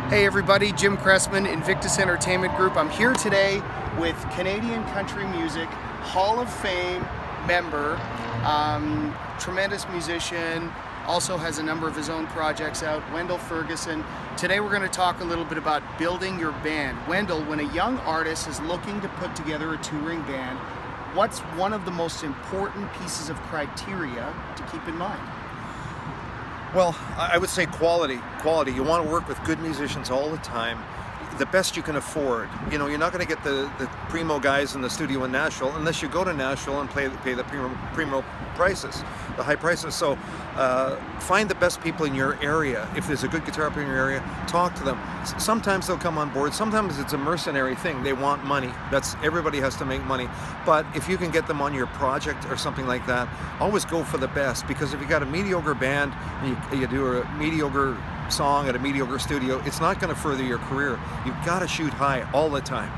Hey everybody, Jim Cressman, Invictus Entertainment Group. I'm here today with Canadian country music Hall of Fame member, tremendous musician, also has a number of his own projects out, Wendell Ferguson. Today we're going to talk a little bit about building your band. Wendell, when a young artist is looking to put together a touring band, what's one of the most important pieces of criteria to keep in mind? Well, I would say quality. Quality. You want to work with good musicians all the time, the best you can afford. You know, you're not going to get the primo guys in the studio in Nashville unless you go to Nashville and pay the primo prices, the high prices. So find the best people in your area. If there's a good guitar player in your area, talk to them. Sometimes they'll come on board. Sometimes it's a mercenary thing. They want money. Everybody has to make money. But if you can get them on your project or something like that, always go for the best, because if you got a mediocre band and you do a mediocre song at a mediocre studio, it's not going to further your career. You've got to shoot high all the time.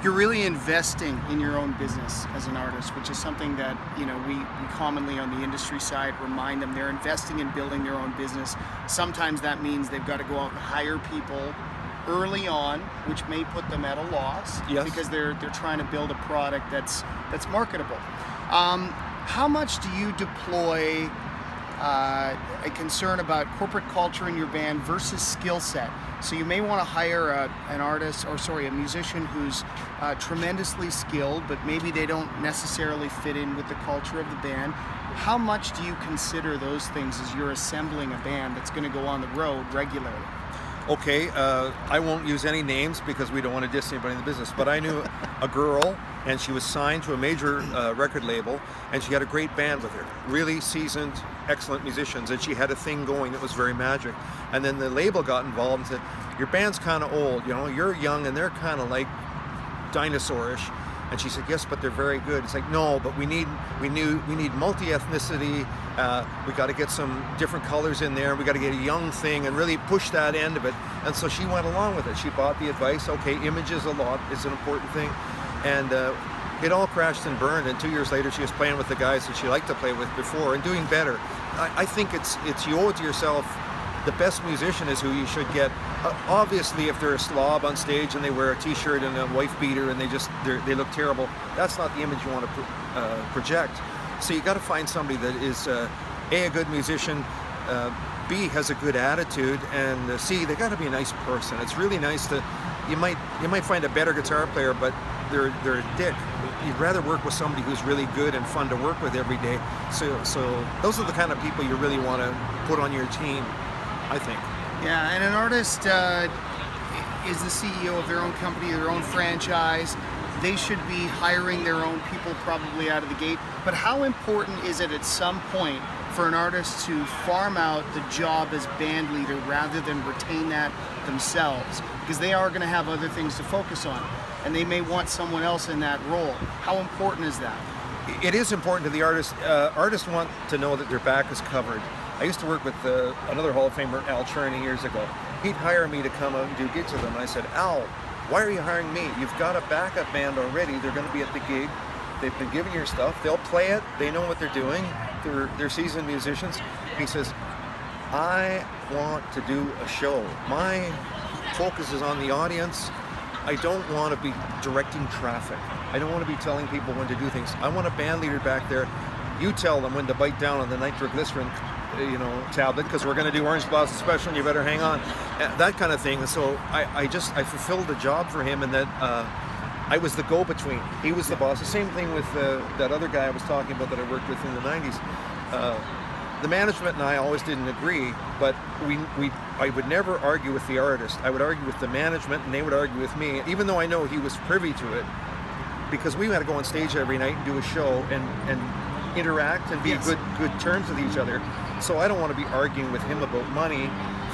You're really investing in your own business as an artist, which is something that, you know, we commonly on the industry side remind them they're investing in building their own business. Sometimes that means they've got to go out and hire people early on, which may put them at a loss. Yes. Because they're trying to build a product that's marketable. How much do you deploy a concern about corporate culture in your band versus skill set? So you may want to hire a musician who's tremendously skilled, but maybe they don't necessarily fit in with the culture of the band. How much do you consider those things as you're assembling a band that's going to go on the road regularly? Okay, I won't use any names because we don't want to diss anybody in the business, but I knew a girl, and she was signed to a major record label, and she had a great band with her. Really seasoned, excellent musicians, and she had a thing going that was very magic. And then the label got involved and said, your band's kind of old, you know, you're young and they're kind of like dinosaurish. And she said, yes, but they're very good. It's like, no, but we need multi-ethnicity. We got to get some different colors in there. We got to get a young thing and really push that end of it. And so she went along with it. She bought the advice. Okay, image is an important thing. And it all crashed and burned. And 2 years later, she was playing with the guys that she liked to play with before and doing better. I think you owe it to yourself. The best musician is who you should get. Obviously, if they're a slob on stage and they wear a t-shirt and a wife beater and they look terrible, that's not the image you want to project. So you got to find somebody that is a good musician, B, has a good attitude, and C, they got to be a nice person. It's really nice to, you might find a better guitar player, but they're a dick. You'd rather work with somebody who's really good and fun to work with every day. So those are the kind of people you really want to put on your team, I think. Yeah, and an artist is the CEO of their own company, their own franchise. They should be hiring their own people probably out of the gate. But how important is it at some point for an artist to farm out the job as band leader rather than retain that themselves? Because they are going to have other things to focus on, and they may want someone else in that role. How important is that? It is important to the artist. Artists want to know that their back is covered. I used to work with another Hall of Famer, Al Cherney, years ago. He'd hire me to come out and do gigs with him. And I said, Al, why are you hiring me? You've got a backup band already. They're going to be at the gig. They've been giving your stuff. They'll play it. They know what they're doing. They're seasoned musicians. He says, I want to do a show. My focus is on the audience. I don't want to be directing traffic. I don't want to be telling people when to do things. I want a band leader back there. You tell them when to bite down on the nitroglycerin tablet, because we're going to do Orange Blossom Special and you better hang on, that kind of thing. And so I fulfilled the job for him, and that I was the go-between. He was the boss. The same thing with that other guy I was talking about that I worked with in the 90s. The management and I always didn't agree, but I would never argue with the artist. I would argue with the management, and they would argue with me, even though I know he was privy to it, because we had to go on stage every night and do a show and interact and be Yes. good terms with each other. So I don't want to be arguing with him about money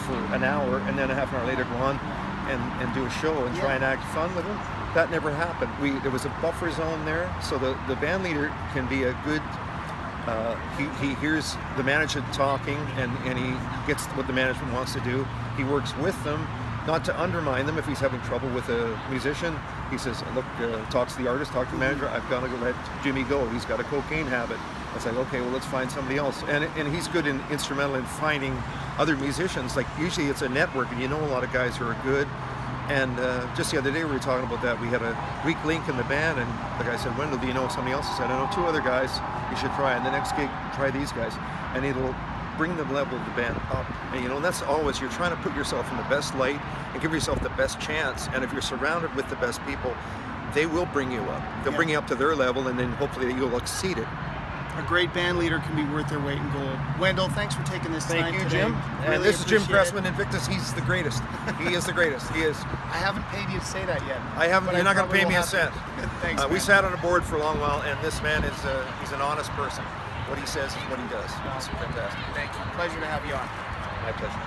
for an hour and then a half an hour later go on and do a show and try and act fun with him. That never happened. There was a buffer zone there, so the band leader can be a good, he hears the management talking and he gets what the management wants to do. He works with them, not to undermine them. If he's having trouble with a musician, he says, look, talks to the artist, talk to the manager, I've got to go let Jimmy go. He's got a cocaine habit. It's like, okay, well, let's find somebody else. And he's good in instrumental in finding other musicians. Like usually it's a network, and you know a lot of guys who are good. And just the other day we were talking about that. We had a weak link in the band, and the guy said, "Wendell, do you know somebody else?" I said, "I know 2 other guys you should try, and the next gig try these guys." And it'll bring the level of the band up. And you know, that's always, you're trying to put yourself in the best light and give yourself the best chance. And if you're surrounded with the best people, they will bring you up. They'll bring you up to their level, and then hopefully you'll exceed it. A great band leader can be worth their weight in gold. Wendell, thanks for taking this time Thank you, today. Jim. Really And this is Jim appreciate Cressman, Invictus. He's the greatest. He is the greatest. He is. I haven't paid you to say that yet. I haven't. but You're not going to probably pay me will a cent. have to. Thanks, We man. sat on a board for a long while, and this man is he's an honest person. What he says is what he does. It's fantastic. Thank you. Pleasure to have you on. My pleasure.